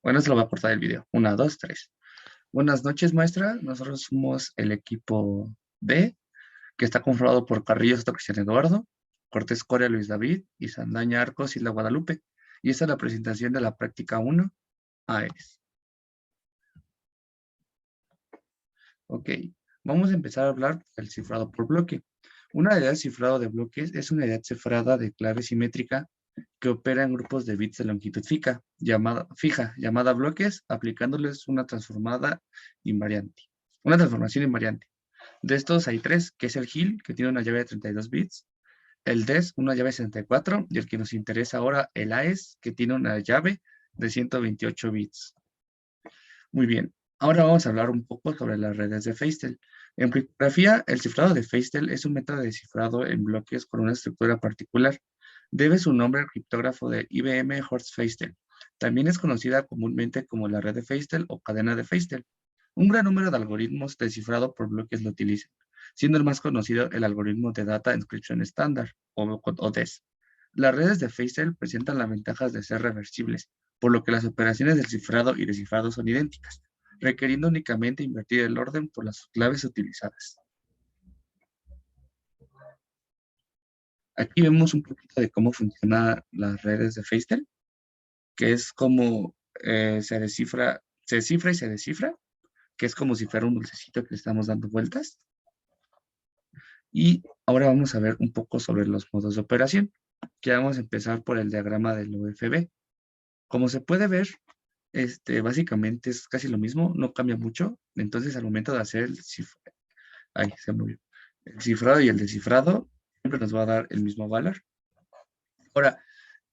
Bueno, se lo va a cortar el video. 1, 2, 3. Buenas noches, maestra. Nosotros somos el equipo B, que está conformado por Carrillo Soto Cristian Eduardo, Cortés Coria Luis David y Sandaña Arcos Isla Guadalupe. Y esta es la presentación de la práctica 1, AES. Ok, vamos a empezar a hablar del cifrado por bloque. Una unidad de cifrado de bloques es una unidad cifrada de clave simétrica que opera en grupos de bits de longitud fija, llamada bloques, aplicándoles una transformación invariante. De estos hay tres, que es el GIL, que tiene una llave de 32 bits, el DES, una llave de 64, y el que nos interesa ahora, el AES, que tiene una llave de 128 bits. Muy bien, ahora vamos a hablar un poco sobre las redes de Feistel. En criptografía, el cifrado de Feistel es un método de cifrado en bloques con una estructura particular. Debe su nombre al criptógrafo de IBM Horst Feistel. También es conocida comúnmente como la red de Feistel o cadena de Feistel. Un gran número de algoritmos de cifrado por bloques lo utilizan, siendo el más conocido el algoritmo de Data Encryption Standard, o DES. Las redes de Feistel presentan las ventajas de ser reversibles, por lo que las operaciones del cifrado y descifrado son idénticas, requiriendo únicamente invertir el orden por las claves utilizadas. Aquí vemos un poquito de cómo funcionan las redes de Feistel, que es como se cifra y se descifra, que es como si fuera un dulcecito que le estamos dando vueltas. Y ahora vamos a ver un poco sobre los modos de operación, que vamos a empezar por el diagrama del UFB. Como se puede ver, básicamente es casi lo mismo, no cambia mucho. Entonces, al momento de hacer el cifrado y el descifrado, siempre nos va a dar el mismo valor. Ahora,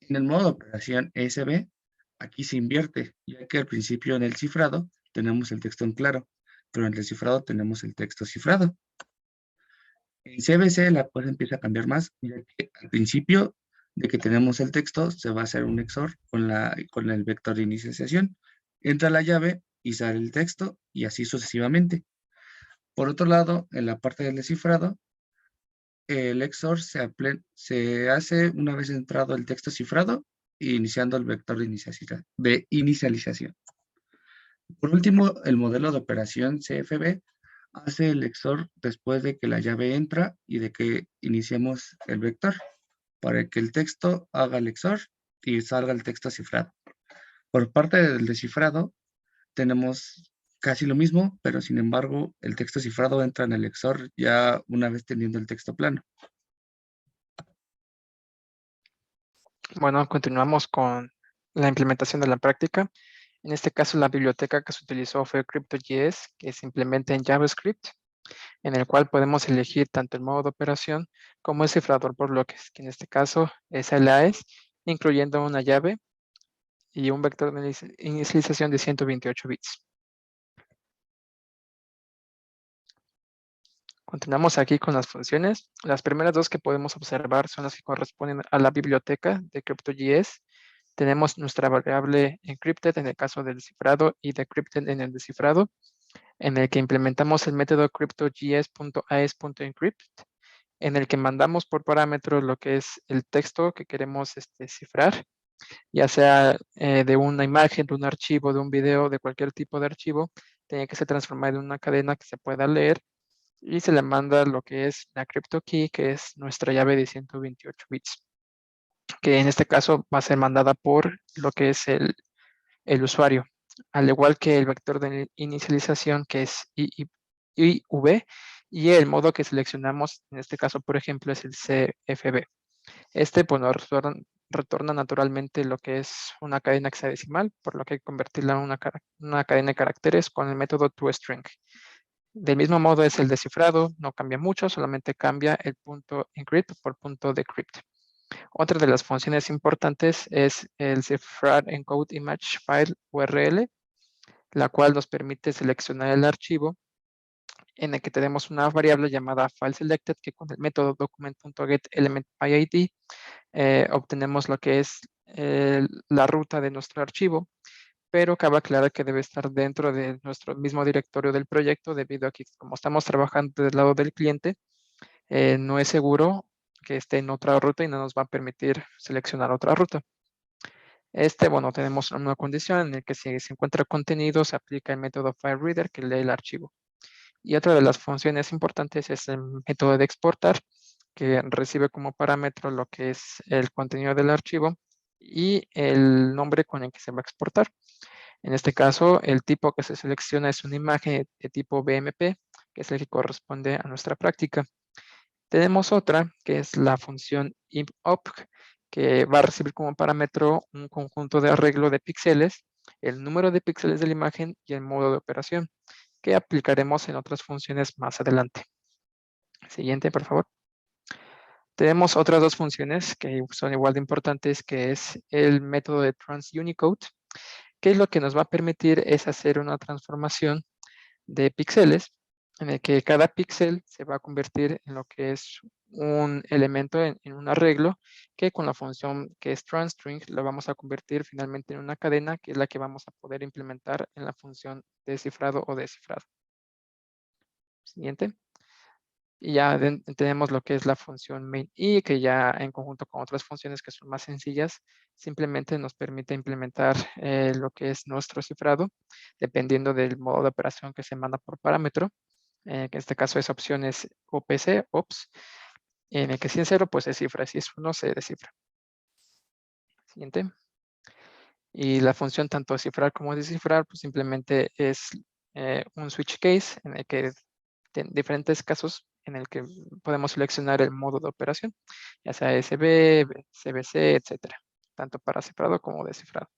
en el modo de operación ESB, aquí se invierte, ya que al principio en el cifrado tenemos el texto en claro, pero en el descifrado tenemos el texto cifrado. En CBC la cosa empieza a cambiar más, ya que al principio de que tenemos el texto, se va a hacer un XOR con el vector de inicialización. Entra la llave y sale el texto, y así sucesivamente. Por otro lado, en la parte del descifrado, el XOR se hace una vez entrado el texto cifrado, iniciando el vector de inicialización. Por último, el modelo de operación CFB hace el XOR después de que la llave entra y de que iniciemos el vector, para que el texto haga el XOR y salga el texto cifrado. Por parte del descifrado, tenemos casi lo mismo, pero sin embargo, el texto cifrado entra en el XOR ya una vez teniendo el texto plano. Bueno, continuamos con la implementación de la práctica. En este caso, la biblioteca que se utilizó fue Crypto.js, que se implementa en JavaScript, en el cual podemos elegir tanto el modo de operación como el cifrador por bloques, que en este caso es el AES, incluyendo una llave y un vector de inicialización de 128 bits. Continuamos aquí con las funciones. Las primeras dos que podemos observar son las que corresponden a la biblioteca de Crypto.js. Tenemos nuestra variable encrypted en el caso del cifrado y decrypted en el descifrado, en el que implementamos el método crypto.js.aes.encrypt, en el que mandamos por parámetro lo que es el texto que queremos cifrar, ya sea de una imagen, de un archivo, de un video, de cualquier tipo de archivo, tiene que ser transformado en una cadena que se pueda leer, y se le manda lo que es la crypto key, que es nuestra llave de 128 bits, que en este caso va a ser mandada por lo que es el usuario, al igual que el vector de inicialización, que es IV, y el modo que seleccionamos, en este caso, por ejemplo, es el CFB. Pues nos retorna naturalmente lo que es una cadena hexadecimal, por lo que hay que convertirla en una cadena de caracteres con el método toString. Del mismo modo es el descifrado, no cambia mucho, solamente cambia el punto encrypt por punto decrypt. Otra de las funciones importantes es el cifrar encode image file URL, la cual nos permite seleccionar el archivo en el que tenemos una variable llamada fileSelected, que con el método document.getElementById obtenemos lo que es la ruta de nuestro archivo, pero cabe aclarar que debe estar dentro de nuestro mismo directorio del proyecto, debido a que como estamos trabajando del lado del cliente, no es seguro que esté en otra ruta y no nos va a permitir seleccionar otra ruta. Bueno, tenemos una condición en la que si se encuentra contenido, se aplica el método FileReader que lee el archivo. Y otra de las funciones importantes es el método de exportar, que recibe como parámetro lo que es el contenido del archivo y el nombre con el que se va a exportar. En este caso, el tipo que se selecciona es una imagen de tipo BMP, que es el que corresponde a nuestra práctica. Tenemos otra, que es la función imop, que va a recibir como parámetro un conjunto de arreglo de píxeles, el número de píxeles de la imagen y el modo de operación, que aplicaremos en otras funciones más adelante. Siguiente, por favor. Tenemos otras dos funciones que son igual de importantes, que es el método de TransUnicode, que lo que nos va a permitir es hacer una transformación de píxeles, en el que cada píxel se va a convertir en lo que es un elemento en un arreglo, que con la función que es transstring lo vamos a convertir finalmente en una cadena, que es la que vamos a poder implementar en la función de cifrado o descifrado. Siguiente. Y ya tenemos lo que es la función main i, que ya en conjunto con otras funciones que son más sencillas, simplemente nos permite implementar lo que es nuestro cifrado, dependiendo del modo de operación que se manda por parámetro, que en este caso es opciones OPC, OPS, en el que si es 0, pues se cifra, si es 1, se descifra. Siguiente. Y la función tanto cifrar como descifrar, pues simplemente es un switch case en el que diferentes casos en el que podemos seleccionar el modo de operación, ya sea SB, CBC, etcétera, tanto para cifrado como descifrado.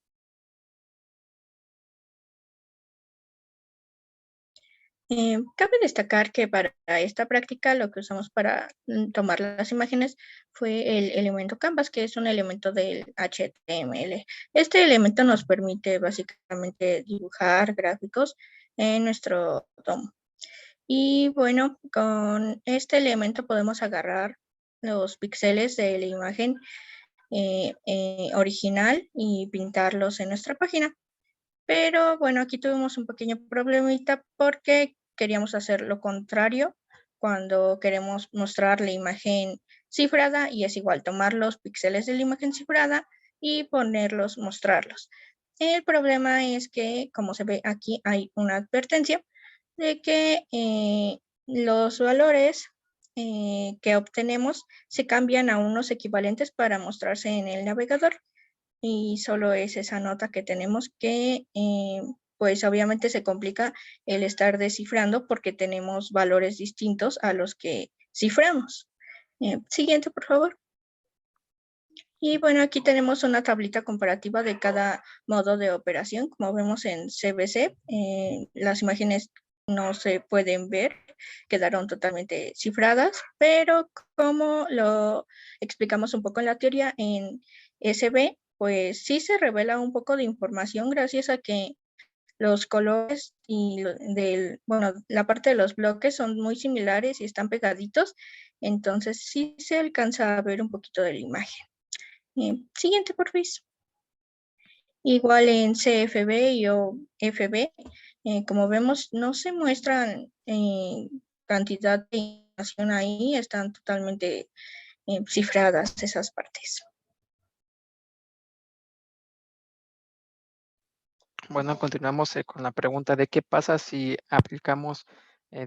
Cabe destacar que para esta práctica lo que usamos para tomar las imágenes fue el elemento Canvas, que es un elemento del HTML. Este elemento nos permite básicamente dibujar gráficos en nuestro DOM. Y bueno, con este elemento podemos agarrar los píxeles de la imagen original y pintarlos en nuestra página. Pero bueno, aquí tuvimos un pequeño problemita porque queríamos hacer lo contrario cuando queremos mostrar la imagen cifrada, y es igual tomar los píxeles de la imagen cifrada y ponerlos, mostrarlos. El problema es que, como se ve aquí, hay una advertencia de que los valores que obtenemos se cambian a unos equivalentes para mostrarse en el navegador. Y solo es esa nota que tenemos que, pues obviamente se complica el estar descifrando porque tenemos valores distintos a los que ciframos. Siguiente, por favor. Y bueno, aquí tenemos una tablita comparativa de cada modo de operación. Como vemos en CBC, las imágenes no se pueden ver, quedaron totalmente cifradas, pero como lo explicamos un poco en la teoría, en SB, pues sí se revela un poco de información gracias a que los colores y bueno, la parte de los bloques son muy similares y están pegaditos, entonces sí se alcanza a ver un poquito de la imagen. Siguiente, por favor. Igual en CFB y OFB, como vemos, no se muestran cantidad de información ahí, están totalmente cifradas esas partes. Bueno, continuamos con la pregunta de qué pasa si aplicamos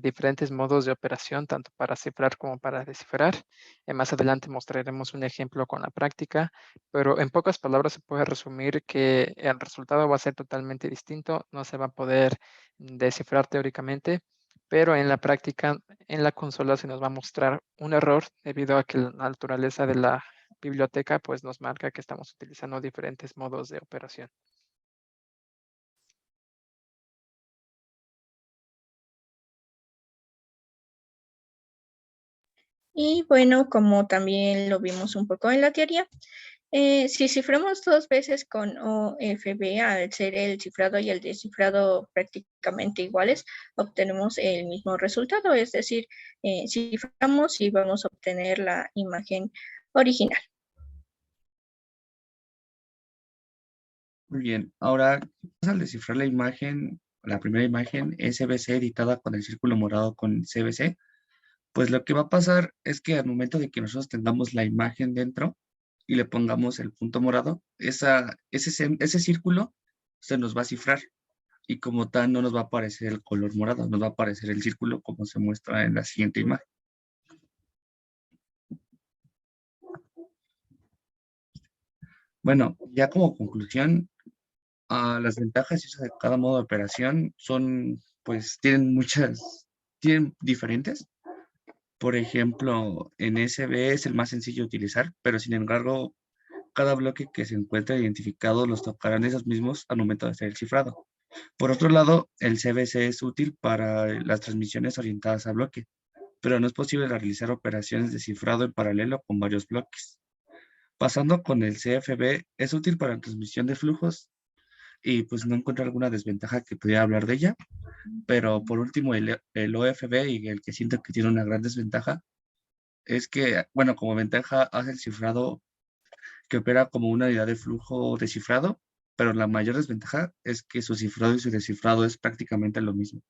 diferentes modos de operación, tanto para cifrar como para descifrar. Más adelante mostraremos un ejemplo con la práctica, pero en pocas palabras se puede resumir que el resultado va a ser totalmente distinto, no se va a poder descifrar teóricamente, pero en la práctica, en la consola se nos va a mostrar un error debido a que la naturaleza de la biblioteca pues nos marca que estamos utilizando diferentes modos de operación. Y bueno, como también lo vimos un poco en la teoría, si ciframos dos veces con OFB, al ser el cifrado y el descifrado prácticamente iguales, obtenemos el mismo resultado, es decir, si ciframos y vamos a obtener la imagen original. Muy bien, ahora, ¿qué pasa al descifrar la imagen, la primera imagen SBC editada con el círculo morado con CBC? Pues lo que va a pasar es que al momento de que nosotros tengamos la imagen dentro, y le pongamos el punto morado, ese círculo se nos va a cifrar y como tal no nos va a aparecer el color morado, nos va a aparecer el círculo como se muestra en la siguiente imagen. Bueno, ya como conclusión, las ventajas y usos de cada modo de operación son, pues, tienen diferentes. Por ejemplo, en SB es el más sencillo de utilizar, pero sin embargo, cada bloque que se encuentra identificado los tocarán esos mismos al momento de hacer el cifrado. Por otro lado, el CBC es útil para las transmisiones orientadas a bloque, pero no es posible realizar operaciones de cifrado en paralelo con varios bloques. Pasando con el CFB, es útil para la transmisión de flujos y pues no encuentro alguna desventaja que pudiera hablar de ella, pero por último el OFB y el que siento que tiene una gran desventaja es que, bueno, como ventaja hace el cifrado que opera como una unidad de flujo descifrado, pero la mayor desventaja es que su cifrado y su descifrado es prácticamente lo mismo.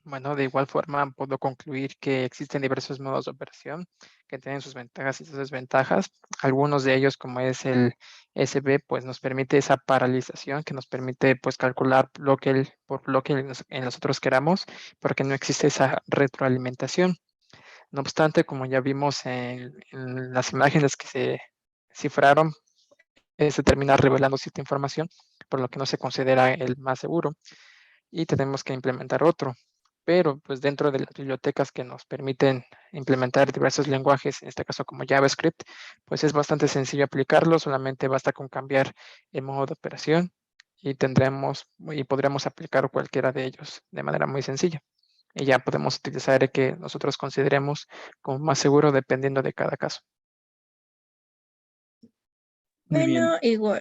Bueno, de igual forma puedo concluir que existen diversos modos de operación que tienen sus ventajas y sus desventajas. Algunos de ellos, como es el SB, pues nos permite esa paralización que nos permite pues calcular bloque por bloque en los otros queramos, porque no existe esa retroalimentación. No obstante, como ya vimos en las imágenes que se cifraron, se termina revelando cierta información, por lo que no se considera el más seguro y tenemos que implementar otro. Pero pues dentro de las bibliotecas que nos permiten implementar diversos lenguajes, en este caso como JavaScript, pues es bastante sencillo aplicarlo, solamente basta con cambiar el modo de operación y podremos aplicar cualquiera de ellos de manera muy sencilla. Y ya podemos utilizar el que nosotros consideremos como más seguro dependiendo de cada caso. Muy bien. Bueno,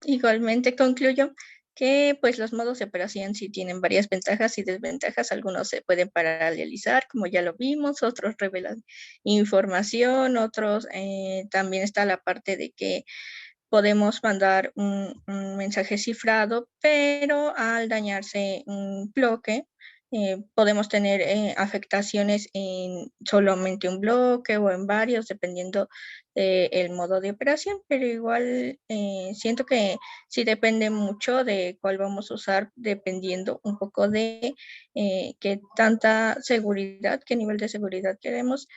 igualmente concluyo que pues los modos de operación sí tienen varias ventajas y desventajas. Algunos se pueden paralelizar, como ya lo vimos, otros revelan información, otros también está la parte de que podemos mandar un mensaje cifrado, pero al dañarse un bloque, podemos tener afectaciones en solamente un bloque o en varios, dependiendo del modo de operación, pero igual siento que sí depende mucho de cuál vamos a usar, dependiendo un poco de qué tanta seguridad, qué nivel de seguridad queremos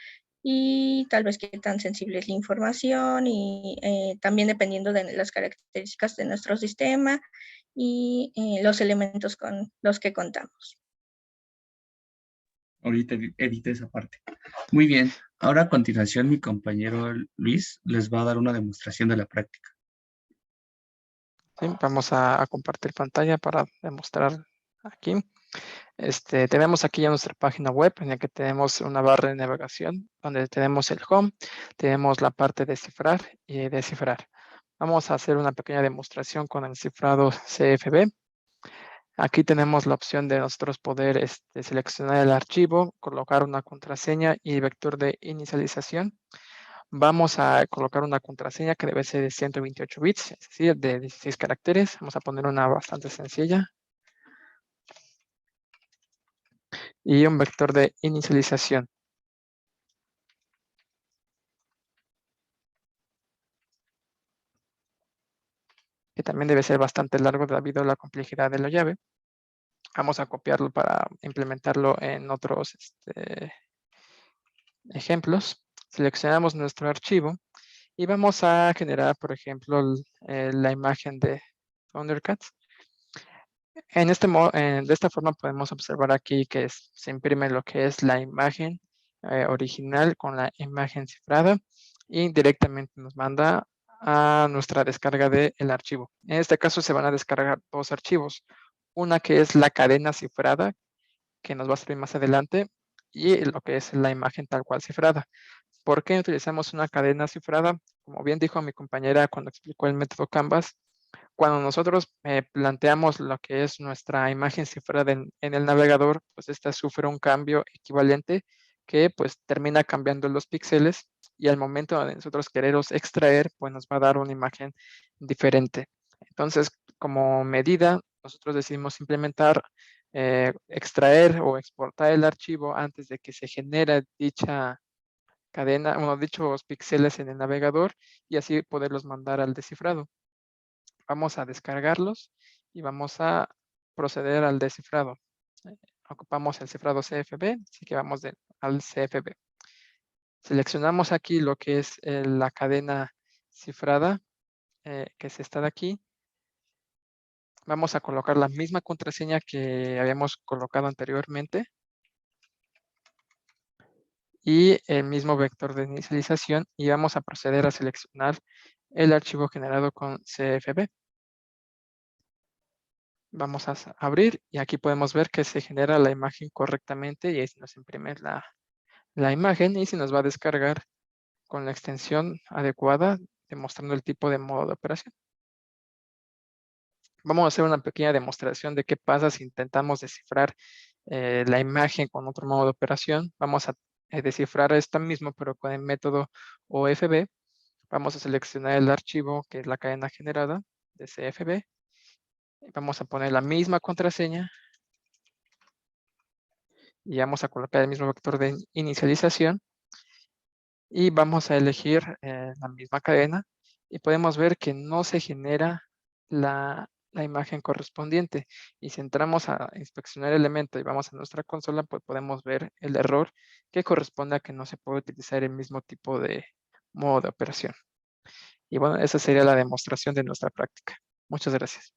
y tal vez qué tan sensible es la información y también dependiendo de las características de nuestro sistema y los elementos con los que contamos. Ahorita edité esa parte. Muy bien. Ahora a continuación mi compañero Luis les va a dar una demostración de la práctica. ¿Sí? Vamos a compartir pantalla para demostrar aquí. Tenemos aquí ya nuestra página web en la que tenemos una barra de navegación donde tenemos el home, tenemos la parte de cifrar y descifrar. Vamos a hacer una pequeña demostración con el cifrado CFB. Aquí tenemos la opción de nosotros poder seleccionar el archivo, colocar una contraseña y vector de inicialización. Vamos a colocar una contraseña que debe ser de 128 bits, es decir, de 16 caracteres. Vamos a poner una bastante sencilla. Y un vector de inicialización. Que también debe ser bastante largo debido a la complejidad de la llave. Vamos a copiarlo para implementarlo en otros ejemplos. Seleccionamos nuestro archivo y vamos a generar, por ejemplo, la imagen de Thundercats. De esta forma podemos observar aquí que se imprime lo que es la imagen original con la imagen cifrada y directamente nos manda a nuestra descarga del archivo. En este caso se van a descargar dos archivos. Una que es la cadena cifrada, que nos va a servir más adelante, y lo que es la imagen tal cual cifrada. ¿Por qué utilizamos una cadena cifrada? Como bien dijo mi compañera cuando explicó el método Canvas, cuando nosotros planteamos lo que es nuestra imagen cifrada en el navegador, pues esta sufre un cambio equivalente que pues termina cambiando los píxeles y al momento de nosotros quererlos extraer, pues nos va a dar una imagen diferente. Entonces, como medida, nosotros decidimos implementar extraer o exportar el archivo antes de que se genere dicha cadena, dichos píxeles en el navegador y así poderlos mandar al descifrado. Vamos a descargarlos y vamos a proceder al descifrado. Ocupamos el cifrado CFB, así que vamos al CFB. Seleccionamos aquí lo que es la cadena cifrada, que es esta de aquí. Vamos a colocar la misma contraseña que habíamos colocado anteriormente y el mismo vector de inicialización y vamos a proceder a seleccionar el archivo generado con CFB. Vamos a abrir y aquí podemos ver que se genera la imagen correctamente y ahí se nos imprime la imagen y se nos va a descargar con la extensión adecuada, demostrando el tipo de modo de operación. Vamos a hacer una pequeña demostración de qué pasa si intentamos descifrar la imagen con otro modo de operación. Vamos a descifrar esta misma, pero con el método OFB. Vamos a seleccionar el archivo, que es la cadena generada de CFB. Vamos a poner la misma contraseña. Y vamos a colocar el mismo vector de inicialización. Y vamos a elegir la misma cadena. Y podemos ver que no se genera la imagen correspondiente. Y si entramos a inspeccionar el elemento y vamos a nuestra consola, pues podemos ver el error que corresponde a que no se puede utilizar el mismo tipo de modo de operación. Y bueno, esa sería la demostración de nuestra práctica. Muchas gracias.